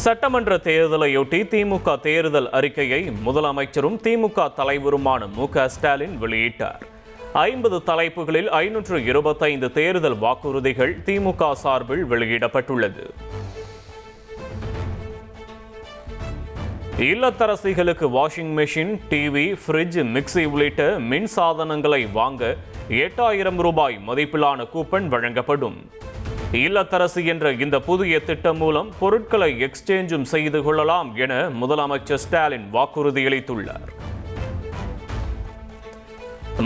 சட்டமன்ற தேர்தலையொட்டி திமுக தேர்தல் அறிக்கையை முதலமைச்சரும் திமுக தலைவருமான மு.க.ஸ்டாலின் வெளியிட்டார். 50 தலைப்புகளில் 525 தேர்தல் வாக்குறுதிகள் திமுக சார்பில் வெளியிடப்பட்டுள்ளது. இல்லத்தரசிகளுக்கு washing machine, TV, fridge, mixie உள்ளிட்ட மின் சாதனங்களை வாங்க 8000 ரூபாய் மதிப்பிலான கூப்பன் வழங்கப்படும். இல்லத்தரசி என்ற இந்த புதிய திட்டம் மூலம் பொருட்களை எக்ஸ்சேஞ்சும் செய்து கொள்ளலாம் என முதலமைச்சர் ஸ்டாலின் வாக்குறுதியளித்துள்ளார்.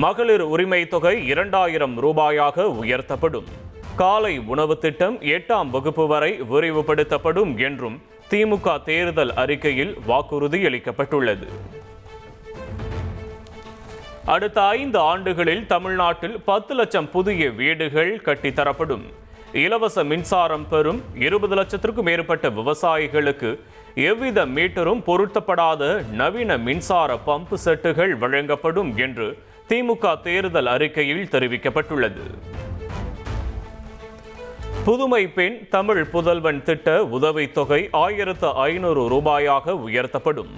மகளிர் உரிமை தொகை 2000 ரூபாயாக உயர்த்தப்படும். காலை உணவு திட்டம் 8ஆம் வகுப்பு வரை விரிவுபடுத்தப்படும் என்றும் திமுக தேர்தல் அறிக்கையில் வாக்குறுதியளிக்கப்பட்டுள்ளது. அடுத்த 5 ஆண்டுகளில் தமிழ்நாட்டில் 10 லட்சம் புதிய வீடுகள் கட்டித்தரப்படும். இலவச மின்சாரம் பெறும் 20 லட்சத்திற்கும் மேற்பட்ட விவசாயிகளுக்கு எவ்வித மீட்டரும் பொருத்தப்படாத நவீன மின்சார பம்பு செட்டுகள் வழங்கப்படும் என்று திமுக தேர்தல் அறிக்கையில் தெரிவிக்கப்பட்டுள்ளது. புதுமை பெண் தமிழ் புதல்வன் திட்ட உதவித்தொகை 1500 ரூபாயாக உயர்த்தப்படும்.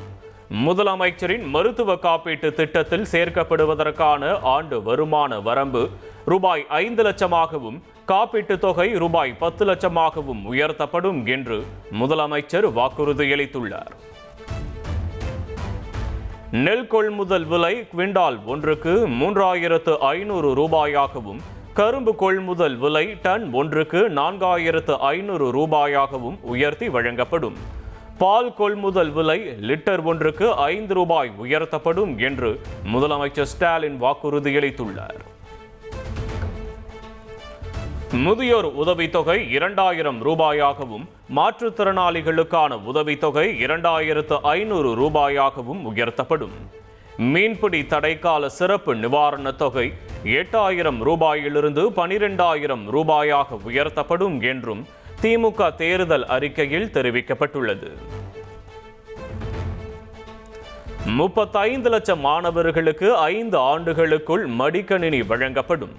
முதலமைச்சரின் மருத்துவ காப்பீட்டு திட்டத்தில் சேர்க்கப்படுவதற்கான ஆண்டு வருமான வரம்பு ரூபாய் 5 லட்சமாகவும் காப்பீட்டு தொகை ரூபாய் 10 லட்சமாகவும் உயர்த்தப்படும் என்று முதலமைச்சர் வாக்குறுதியளித்துள்ளார். நெல் கொள்முதல் விலை குவிண்டால் ஒன்றுக்கு 3500 ரூபாயாகவும், கரும்பு கொள்முதல் விலை டன் ஒன்றுக்கு 4500 ரூபாயாகவும் உயர்த்தி வழங்கப்படும். பால் கொள்முதல் விலை லிட்டர் ஒன்றுக்கு 5 ரூபாய் உயர்த்தப்படும் என்று முதலமைச்சர் ஸ்டாலின் வாக்குறுதியளித்துள்ளார். முதியோர் உதவித்தொகை 2000 ரூபாயாகவும், மாற்றுத்திறனாளிகளுக்கான உதவித்தொகை 2500 ரூபாயாகவும் உயர்த்தப்படும். மீன்பிடி தடைக்கால சிறப்பு நிவாரணத் தொகை 8000 ரூபாயிலிருந்து 12000 ரூபாயாக உயர்த்தப்படும் என்றும் திமுக தேர்தல் அறிக்கையில் தெரிவிக்கப்பட்டுள்ளது. 35 லட்சம் மாணவர்களுக்கு 5 ஆண்டுகளுக்குள் மடிக்கணினி வழங்கப்படும்.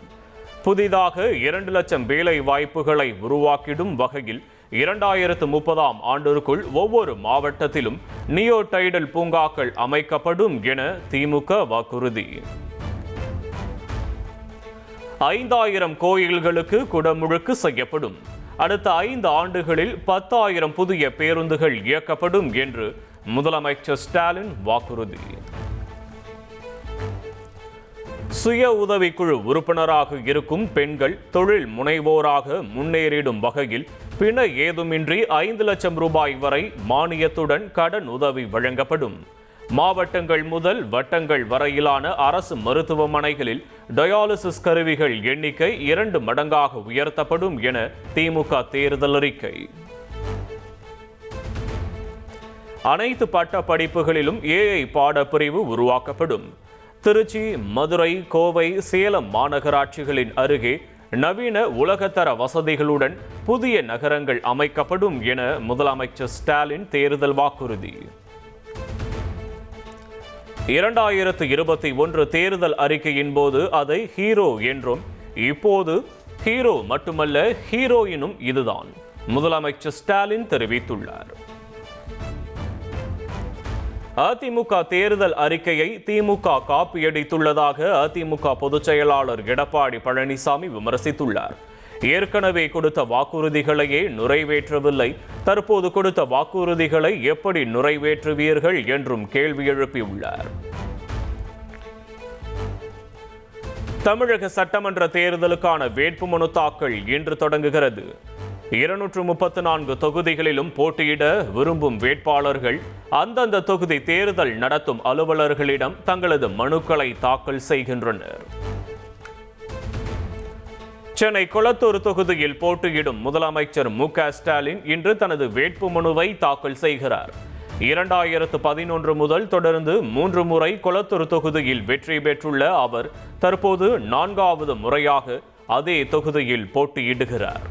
புதிதாக 2 லட்சம் வேலை வாய்ப்புகளை உருவாக்கிடும் வகையில் 2030ஆம் ஆண்டிற்குள் ஒவ்வொரு மாவட்டத்திலும் நியோ டைடல் பூங்காக்கள் அமைக்கப்படும் என திமுக வாக்குறுதி. 5000 கோயில்களுக்கு குடமுழுக்கு செய்யப்படும். அடுத்த 5 ஆண்டுகளில் 10,000 புதிய பேருந்துகள் இயக்கப்படும் என்று முதலமைச்சர் ஸ்டாலின் வாக்குறுதி. சுய உதவிக்குழு உறுப்பினராக இருக்கும் பெண்கள் தொழில் முனைவோராக முன்னேறிடும் வகையில் பிணை ஏதுமின்றி 5 லட்சம் ரூபாய் வரை மானியத்துடன் கடன் உதவி வழங்கப்படும். மாவட்டங்கள் முதல் வட்டங்கள் வரையிலான அரசு மருத்துவமனைகளில் டயாலிசிஸ் கருவிகள் எண்ணிக்கை 2 மடங்காக உயர்த்தப்படும் என திமுக தேர்தல் அறிக்கை. அனைத்து பட்ட படிப்புகளிலும் AI பாடப்பிரிவு உருவாக்கப்படும். திருச்சி, மதுரை, கோவை, சேலம் மாநகராட்சிகளின் அருகே நவீன உலகத்தர வசதிகளுடன் புதிய நகரங்கள் அமைக்கப்படும் என முதலமைச்சர் ஸ்டாலின் தேர்தல் வாக்குறுதி. 2021 தேர்தல் அறிக்கையின் போது அதை ஹீரோ என்றும், இப்போது ஹீரோ மட்டுமல்ல ஹீரோயினும் இதுதான் முதலமைச்சர் ஸ்டாலின் தெரிவித்துள்ளார். அதிமுக தேர்தல் அறிக்கையை திமுக காப்பியடித்துள்ளதாக அதிமுக பொதுச் செயலாளர் எடப்பாடி பழனிசாமி விமர்சித்துள்ளார். ஏற்கனவே கொடுத்த வாக்குறுதிகளையே நிறைவேற்றவில்லை, தற்போது கொடுத்த வாக்குறுதிகளை எப்படி நிறைவேற்றுவீர்கள் என்றும் கேள்வி எழுப்பியுள்ளார். தமிழக சட்டமன்ற தேர்தலுக்கான வேட்புமனு தாக்கல் இன்று தொடங்குகிறது. 234 தொகுதிகளிலும் போட்டியிட விரும்பும் வேட்பாளர்கள் அந்தந்த தொகுதி தேர்தல் நடத்தும் அலுவலர்களிடம் தங்களது மனுக்களை தாக்கல் செய்கின்றனர். சென்னை கொளத்தூர் தொகுதியில் போட்டியிடும் முதலமைச்சர் மு.க.ஸ்டாலின் இன்று தனது வேட்புமனுவை தாக்கல் செய்கிறார். 2011 முதல் தொடர்ந்து 3 முறை கொளத்தூர் தொகுதியில் வெற்றி பெற்றுள்ள அவர் தற்போது 4வது முறையாக அதே தொகுதியில் போட்டியிடுகிறார்.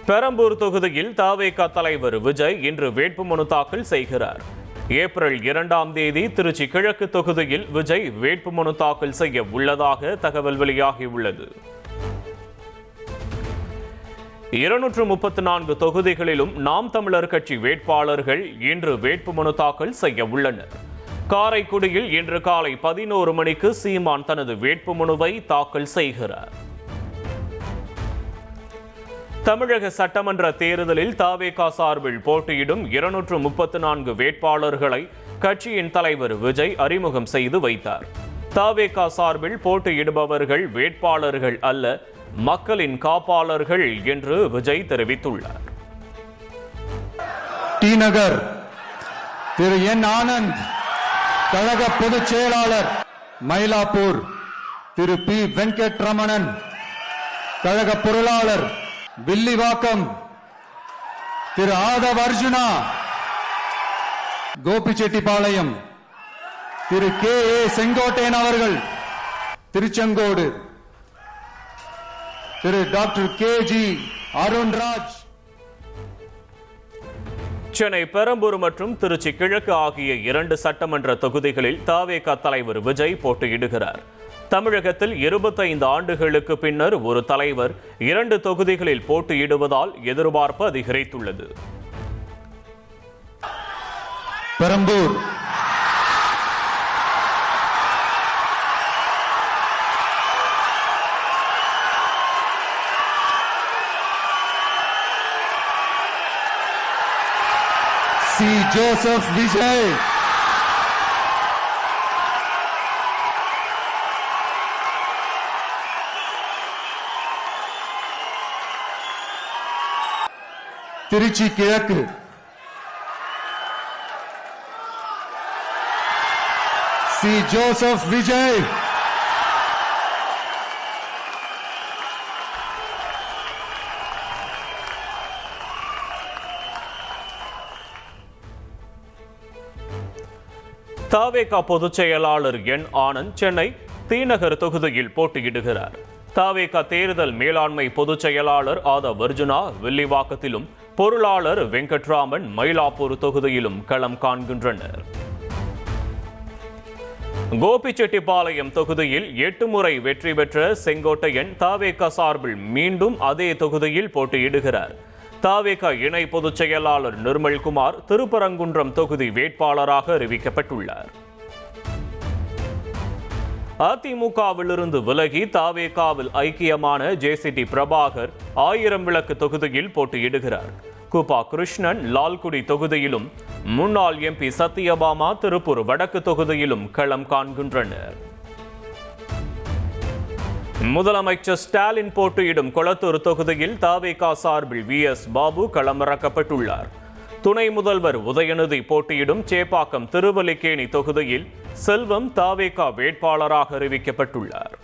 பெரம்பூர் தொகுதியில் தவேக தலைவர் விஜய் இன்று வேட்புமனு தாக்கல் செய்கிறார். ஏப்ரல் 2ஆம் தேதி திருச்சி கிழக்கு தொகுதியில் விஜய் வேட்புமனு தாக்கல் செய்ய உள்ளதாக தகவல் வெளியாகியுள்ளது. 234 தொகுதிகளிலும் நாம் தமிழர் கட்சி வேட்பாளர்கள் இன்று வேட்புமனு தாக்கல் செய்ய உள்ளனர். காரைக்குடியில் இன்று காலை 11 மணிக்கு சீமான் தனது வேட்புமனுவை தாக்கல் செய்கிறார். தமிழக சட்டமன்ற தேர்தலில் தவேகா சார்பில் போட்டியிடும் 234 வேட்பாளர்களை கட்சியின் தலைவர் விஜய் அறிமுகம் செய்து வைத்தார். தவேகா சார்பில் போட்டியிடுபவர்கள் வேட்பாளர்கள் அல்ல, மக்களின் காப்பாளர்கள் என்று விஜய் தெரிவித்துள்ளார். டி நகர் திரு என் ஆனந்த் கழக பொதுச் செயலாளர், மயிலாப்பூர் திரு பி வெங்கட்ரமணன் கழக பொருளாளர், வில்லிவாக்கம் திரு ஆதவ் அர்ஜுனா, கோபிச்செட்டிப்பாளையம் திரு கே ஏ செங்கோட்டையன் அவர்கள், Tiruchengode Thiru doctor K G Arunraj. Chennai Perambur மற்றும் திருச்சி கிழக்கு ஆகிய 2 சட்டமன்ற தொகுதிகளில் தவேகா தலைவர் விஜய் போட்டியிடுகிறார். தமிழகத்தில் 25 ஆண்டுகளுக்கு பின்னர் ஒரு தலைவர் 2 தொகுதிகளில் போட்டியிடுவதால் எதிர்பார்ப்பு அதிகரித்துள்ளது. பெரம்பூர் சி ஜோசப் விஜய், திருச்சி கிழக்கு சி ஜோசப் விஜய், தவேகா பொதுச் செயலாளர் என் ஆனந்த் சென்னை தீநகர் தொகுதியில் போட்டியிடுகிறார். தவேகா தேர்தல் மேலாண்மை பொதுச் செயலாளர் ஆதவ் அர்ஜுனா வில்லிவாக்கத்திலும், பொருளாளர் வெங்கட்ராமன் மயிலாப்பூர் தொகுதியிலும் களம் காண்கின்றனர். கோபிச்செட்டிப்பாளையம் தொகுதியில் 8 முறை வெற்றி பெற்ற செங்கோட்டையன் தவேகா சார்பில் மீண்டும் அதே தொகுதியில் போட்டியிடுகிறார். தவேகா இணை பொதுச் செயலாளர் நிர்மல்குமார் திருப்பரங்குன்றம் தொகுதி வேட்பாளராக அறிவிக்கப்பட்டுள்ளார். அதிமுகவிலிருந்து விலகி தவேகாவில் ஐக்கியமான ஜேசிடி பிரபாகர் 1000 விளக்கு தொகுதியில் போட்டியிடுகிறார். குபா கிருஷ்ணன் லால்குடி தொகுதியிலும், முன்னாள் எம்பி சத்யபாமா திருப்பூர் வடக்கு தொகுதியிலும் களம் காண்கின்றனர். முதலமைச்சர் ஸ்டாலின் போட்டியிடும் கொளத்தூர் தொகுதியில் தவேகா சார்பில் VS பாபு களமிறக்கப்பட்டுள்ளார். துணை முதல்வர் உதயநிதி போட்டியிடும் சேப்பாக்கம் திருவல்லிக்கேணி தொகுதியில் செல்வம் தவேகா வேட்பாளராக அறிவிக்கப்பட்டுள்ளார்.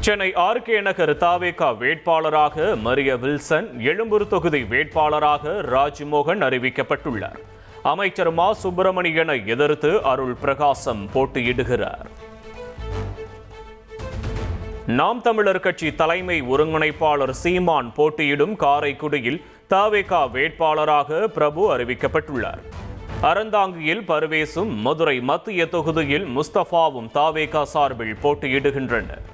சென்னை RK நகர் தவேகா வேட்பாளராக மரிய வில்சன், எழும்பூர் தொகுதி வேட்பாளராக ராஜ்மோகன் அறிவிக்கப்பட்டுள்ளார். அமைச்சர் மா சுப்பிரமணியனை எதிர்த்து அருள் பிரகாசம் போட்டியிடுகிறார். நாம் தமிழர் கட்சி தலைமை ஒருங்கிணைப்பாளர் சீமான் போட்டியிடும் காரைக்குடியில் தவேகா வேட்பாளராக பிரபு அறிவிக்கப்பட்டுள்ளார். அறந்தாங்கியில் பர்வேசும், மதுரை மத்திய தொகுதியில் முஸ்தபாவும் தவேகா சார்பில் போட்டியிடுகின்றனர்.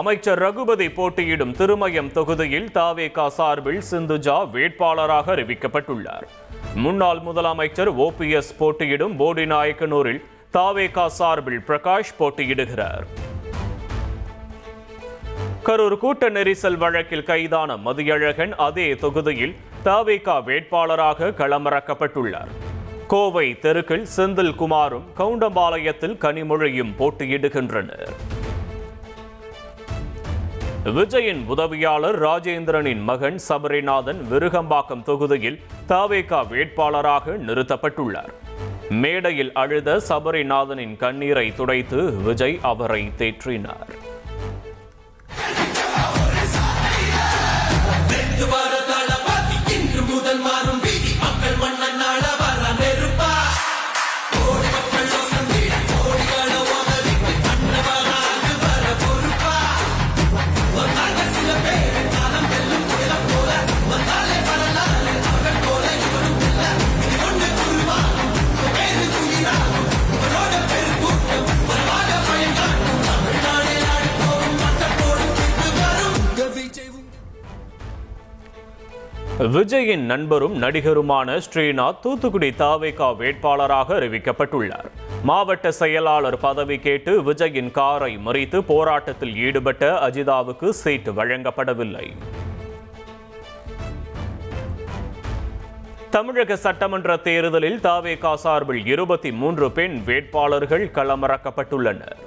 அமைச்சர் ரகுபதி போட்டியிடும் திருமயம் தொகுதியில் தவேகா சார்பில் சிந்துஜா வேட்பாளராக அறிவிக்கப்பட்டுள்ளார். முன்னாள் முதலமைச்சர் OPS போட்டியிடும் போடிநாயக்கனூரில் தவேகா சார்பில் பிரகாஷ் போட்டியிடுகிறார். கரூர் கூட்ட நெரிசல் வழக்கில் கைதான மதியழகன் அதே தொகுதியில் தவேகா வேட்பாளராக களமிறக்கப்பட்டுள்ளார். கோவை தெருக்கில் செந்தில்குமாரும் கவுண்டம்பாளையத்தில் கனிமொழியும் போட்டியிடுகின்றனர். விஜயின் உதவியாளர் ராஜேந்திரனின் மகன் சபரிநாதன் விருகம்பாக்கம் தொகுதியில் தவேகா வேட்பாளராக நிறுத்தப்பட்டுள்ளார். மேடையில் அழுத சபரிநாதனின் கண்ணீரை துடைத்து விஜய் அவரை தேற்றினார். தமிழ்நாடு விஜயின் நண்பரும் நடிகருமான ஸ்ரீநாத் தூத்துக்குடி தாவேகா வேட்பாளராக அறிவிக்கப்பட்டுள்ளார். மாவட்ட செயலாளர் பதவி கேட்டு விஜயின் காரை மறித்து போராட்டத்தில் ஈடுபட்ட அஜிதாவுக்கு சீட் வழங்கப்படவில்லை. தமிழக சட்டமன்ற தேர்தலில் தாவேகா சார்பில் 23 பெண் வேட்பாளர்கள் களமிறக்கப்பட்டுள்ளனர்.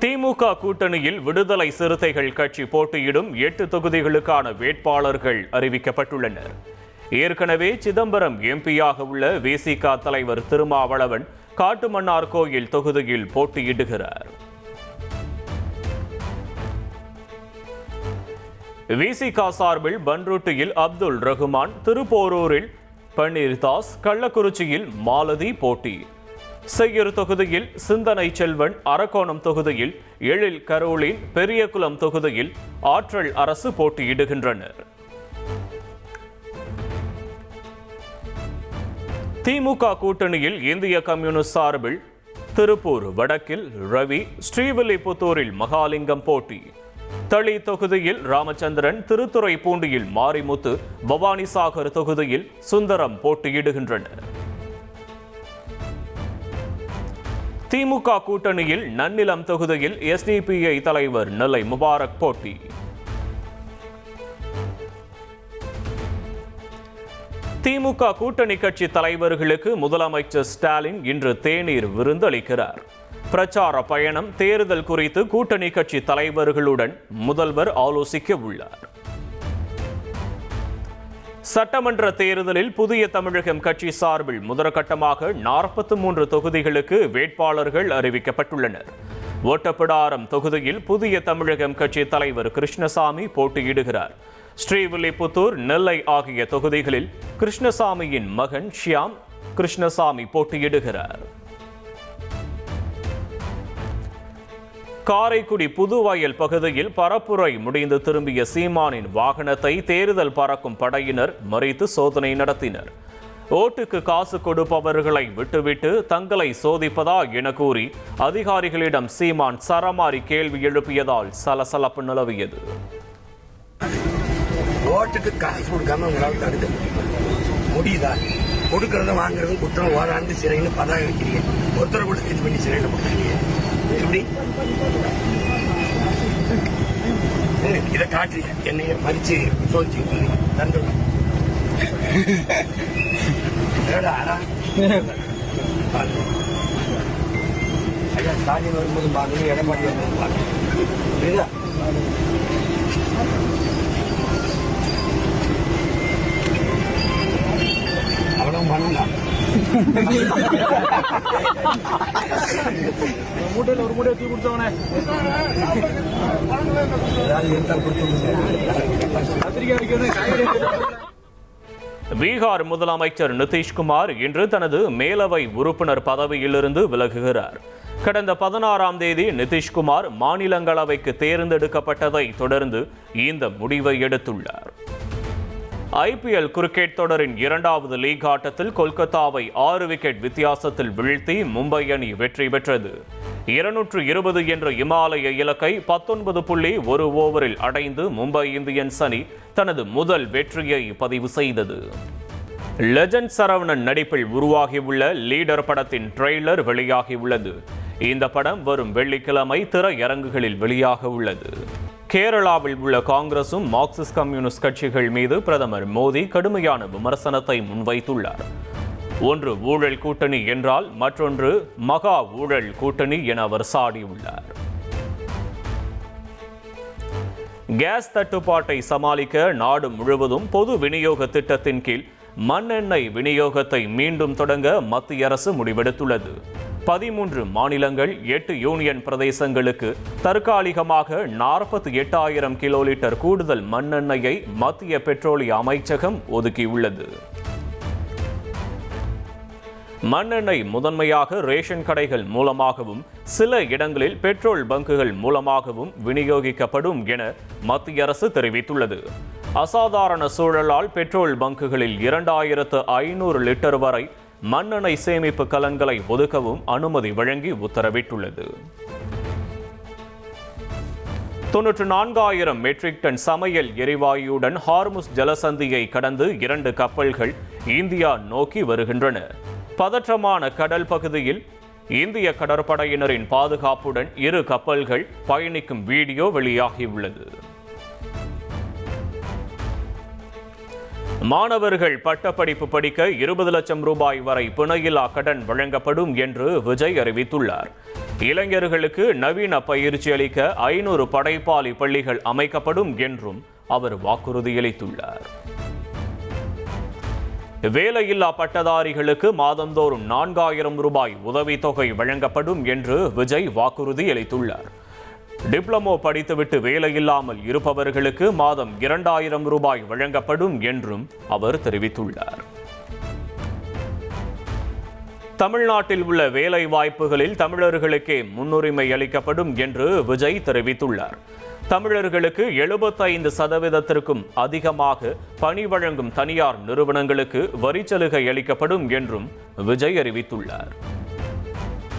திமுக கூட்டணியில் விடுதலை சிறுத்தைகள் கட்சி போட்டியிடும் 8 தொகுதிகளுக்கான வேட்பாளர்கள் அறிவிக்கப்பட்டுள்ளனர். ஏற்கனவே சிதம்பரம் எம்பியாக உள்ள விசிக தலைவர் திருமாவளவன் காட்டுமன்னார் கோயில் தொகுதியில் போட்டியிடுகிறார். விசிக சார்பில் பன்ருட்டியில் அப்துல் ரகுமான், திருப்போரூரில் பன்னீர்தாஸ், கள்ளக்குறிச்சியில் மாலதி போட்டி. செய்யூர் தொகுதியில் சிந்தனை செல்வன், அரக்கோணம் தொகுதியில் எழில் கரோலின், பெரியகுளம் தொகுதியில் ஆற்றல் அரசு போட்டியிடுகின்றனர். திமுக கூட்டணியில் இந்திய கம்யூனிஸ்ட் சார்பில் திருப்பூர் வடக்கில் ரவி, ஸ்ரீவில்லிபுத்தூரில் மகாலிங்கம் போட்டி. தளி தொகுதியில் ராமச்சந்திரன், திருத்துறைப்பூண்டியில் மாரிமுத்து, பவானிசாகர் தொகுதியில் சுந்தரம் போட்டியிடுகின்றனர். திமுக கூட்டணியில் நன்னிலம் தொகுதியில் எஸ்டிபிஐ தலைவர் நெல்லை முபாரக் போட்டி. திமுக கூட்டணி கட்சி தலைவர்களுக்கு முதலமைச்சர் ஸ்டாலின் இன்று தேநீர் விருந்தளிக்கிறார். பிரச்சார பயணம், தேர்தல் குறித்து கூட்டணி கட்சி தலைவர்களுடன் முதல்வர் ஆலோசிக்க உள்ளார். சட்டமன்ற தேர்தலில் புதிய தமிழகம் கட்சி சார்பில் முதற்கட்டமாக 43 தொகுதிகளுக்கு வேட்பாளர்கள் அறிவிக்கப்பட்டுள்ளனர். ஓட்டப்பிடாரம் தொகுதியில் புதிய தமிழகம் கட்சி தலைவர் கிருஷ்ணசாமி போட்டியிடுகிறார். ஸ்ரீவில்லிபுத்தூர், நெல்லை ஆகிய தொகுதிகளில் கிருஷ்ணசாமியின் மகன் ஷியாம் கிருஷ்ணசாமி போட்டியிடுகிறார். காரைக்குடி புதுவயல் பகுதியில் பரப்புரை முடிந்து திரும்பிய சீமானின் வாகனத்தை தேர்தல் பறக்கும் படையினர் மறித்து சோதனை நடத்தினர். ஓட்டுக்கு காசு கொடுப்பவர்களை விட்டுவிட்டு தங்களை சோதிப்பதா என கூறி அதிகாரிகளிடம் சீமான் சரமாரி கேள்வி எழுப்பியதால் சலசலப்பு நிலவியது. ஓட்டுக்கு காசு கொடுக்காம உங்களால் தடுக்க முடியுதா? கொடுக்கறத வாங்குறது குற்றம், ஓராண்டு சிறைன்னு பதாக வைக்கிறீங்க. ஒருத்தர் கூட இது பண்ணி சிறையில் போட்டுருக்கீங்க. எப்படி இதை காட்டு என்னைய மறிச்சு சோதிச்சு தண்டனை ஐயா ஸ்டாலின் வரும்போது பார்க்கணும், எடப்பாடி வரும்போது பார்க்கணும். அவ்வளவு பண்ணலாம். ஒரு மூட்டை தூக்கி கொடுத்தவனே பீகார் முதலமைச்சர் நிதிஷ்குமார் இன்று தனது மேலவை உறுப்பினர் பதவியிலிருந்து விலகுகிறார். கடந்த 16ஆம் தேதி நிதிஷ்குமார் மாநிலங்களவைக்கு தேர்ந்தெடுக்கப்பட்டதை தொடர்ந்து இந்த முடிவை எடுத்துள்ளார். ஐபிஎல் கிரிக்கெட் தொடரின் 2வது லீக் ஆட்டத்தில் கொல்கத்தாவை 6 விக்கெட் வித்தியாசத்தில் வீழ்த்தி மும்பை அணி வெற்றி பெற்றது. 220 என்ற இமாலய இலக்கை 19.1 ஓவரில் அடைந்து மும்பை இந்தியன்ஸ் அணி தனது முதல் வெற்றியை பதிவு செய்தது. லெஜண்ட் சரவணன் நடிப்பில் உருவாகியுள்ள லீடர் படத்தின் ட்ரெய்லர் வெளியாகியுள்ளது. இந்த படம் வரும் வெள்ளிக்கிழமை திரையரங்குகளில் வெளியாக உள்ளது. கேரளாவில் உள்ள காங்கிரசும் மார்க்சிஸ்ட் கம்யூனிஸ்ட் கட்சிகள் மீது பிரதமர் மோடி கடுமையான விமர்சனத்தை முன்வைத்துள்ளார். ஒன்று ஊழல் கூட்டணி என்றால் மற்றொன்று மகா ஊழல் கூட்டணி என அவர் சாடியுள்ளார். கேஸ் தட்டுப்பாட்டை சமாளிக்க நாடு முழுவதும் பொது விநியோக திட்டத்தின் கீழ் மண்ணெண்ணெய் விநியோகத்தை மீண்டும் தொடங்க மத்திய அரசு முடிவெடுத்துள்ளது. 13 மாநிலங்கள் 8 யூனியன் பிரதேசங்களுக்கு தற்காலிகமாக 48,000 கிலோ லிட்டர் கூடுதல் மண்ணெண்ணெயை மத்திய பெட்ரோலிய அமைச்சகம் ஒதுக்கியுள்ளது. மண்ணெண்ணெய் முதன்மையாக ரேஷன் கடைகள் மூலமாகவும் சில இடங்களில் பெட்ரோல் பங்குகள் மூலமாகவும் விநியோகிக்கப்படும் என மத்திய அரசு தெரிவித்துள்ளது. அசாதாரண சூழலால் பெட்ரோல் பங்குகளில் 2,500 லிட்டர் வரை மண்ணெண்ணெய் சேமிப்பு கலன்களை ஒதுக்கவும் அனுமதி வழங்கி உத்தரவிட்டுள்ளது. 94,000 மெட்ரிக் டன் சமையல் எரிவாயுடன் ஹார்முஸ் ஜலசந்தியை கடந்து 2 கப்பல்கள் இந்தியா நோக்கி வருகின்றன. பதற்றமான கடல் பகுதியில் இந்திய கடற்படையினரின் பாதுகாப்புடன் 2 கப்பல்கள் பயணிக்கும் வீடியோ வெளியாகியுள்ளது. மாணவர்கள் பட்டப்படிப்பு படிக்க 20 லட்சம் ரூபாய் வரை பிணையில்லா கடன் வழங்கப்படும் என்று விஜய் அறிவித்துள்ளார். இளைஞர்களுக்கு நவீன பயிற்சி அளிக்க 500 படைப்பாளி பள்ளிகள் அமைக்கப்படும் என்றும் அவர் வாக்குறுதியளித்துள்ளார். வேலையில்லா பட்டதாரிகளுக்கு மாதந்தோறும் 4,000 ரூபாய் உதவித்தொகை வழங்கப்படும் என்று விஜய் வாக்குறுதி அளித்துள்ளார். டிப்ளமோ படித்துவிட்டு வேலையில்லாமல் இருப்பவர்களுக்கு மாதம் 2,000 ரூபாய் வழங்கப்படும் என்றும் அவர் தெரிவித்துள்ளார். தமிழ்நாட்டில் உள்ள வேலை வாய்ப்புகளில் தமிழர்களுக்கே முன்னுரிமை அளிக்கப்படும் என்று விஜய் தெரிவித்துள்ளார். தமிழர்களுக்கு 75% அதிகமாக பணி வழங்கும் தனியார் நிறுவனங்களுக்கு வரிச்சலுகை அளிக்கப்படும் என்றும் விஜய் அறிவித்துள்ளார்.